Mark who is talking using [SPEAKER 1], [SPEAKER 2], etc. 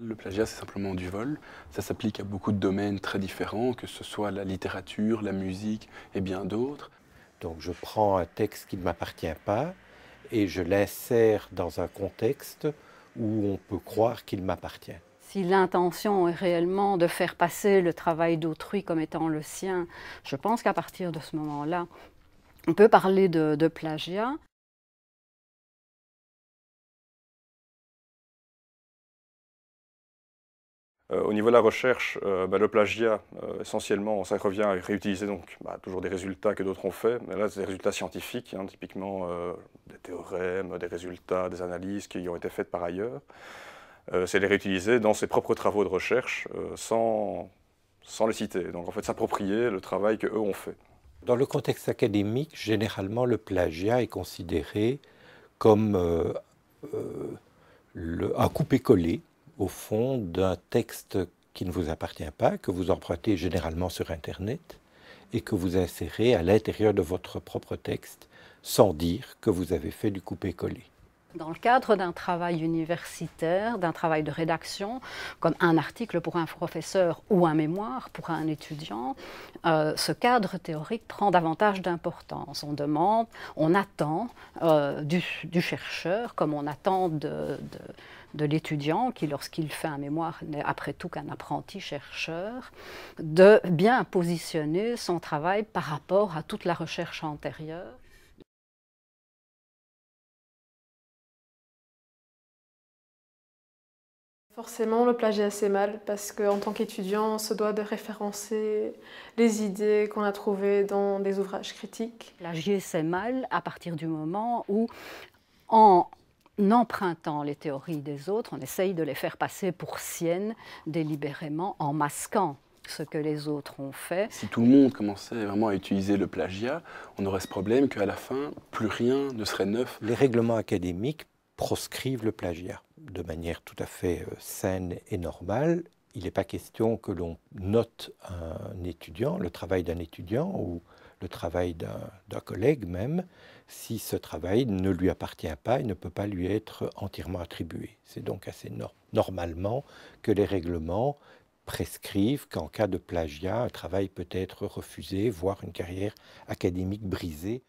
[SPEAKER 1] Le plagiat, c'est simplement du vol. Ça s'applique à beaucoup de domaines très différents, que ce soit la littérature, la musique et bien d'autres.
[SPEAKER 2] Donc je prends un texte qui ne m'appartient pas et je l'insère dans un contexte où on peut croire qu'il m'appartient.
[SPEAKER 3] Si l'intention est réellement de faire passer le travail d'autrui comme étant le sien, je pense qu'à partir de ce moment-là, on peut parler de plagiat.
[SPEAKER 4] Au niveau de la recherche, le plagiat, essentiellement, ça revient à réutiliser donc, toujours des résultats que d'autres ont faits, mais là, c'est des résultats scientifiques, hein, typiquement des théorèmes, des résultats, des analyses qui ont été faites par ailleurs. C'est les réutiliser dans ses propres travaux de recherche sans les citer. Donc en fait, s'approprier le travail qu'eux ont fait.
[SPEAKER 2] Dans le contexte académique, généralement, le plagiat est considéré comme un coupé-collé, au fond, d'un texte qui ne vous appartient pas, que vous empruntez généralement sur Internet, et que vous insérez à l'intérieur de votre propre texte, sans dire que vous avez fait du coupé-collé.
[SPEAKER 3] Dans le cadre d'un travail universitaire, d'un travail de rédaction, comme un article pour un professeur ou un mémoire pour un étudiant, ce cadre théorique prend davantage d'importance. On attend du chercheur, comme on attend de l'étudiant, qui lorsqu'il fait un mémoire n'est après tout qu'un apprenti chercheur, de bien positionner son travail par rapport à toute la recherche antérieure.
[SPEAKER 5] Forcément, le plagiat c'est mal parce qu'en tant qu'étudiant, on se doit de référencer les idées qu'on a trouvées dans des ouvrages critiques.
[SPEAKER 3] Plagier c'est mal à partir du moment où, en empruntant les théories des autres, on essaye de les faire passer pour siennes délibérément en masquant ce que les autres ont fait.
[SPEAKER 1] Si tout le monde commençait vraiment à utiliser le plagiat, on aurait ce problème qu'à la fin, plus rien ne serait neuf.
[SPEAKER 2] Les règlements académiques proscrivent le plagiat de manière tout à fait saine et normale. Il n'est pas question que l'on note un étudiant, le travail d'un étudiant ou le travail d'un collègue même, si ce travail ne lui appartient pas et ne peut pas lui être entièrement attribué. C'est donc assez normalement que les règlements prescrivent qu'en cas de plagiat, un travail peut être refusé, voire une carrière académique brisée.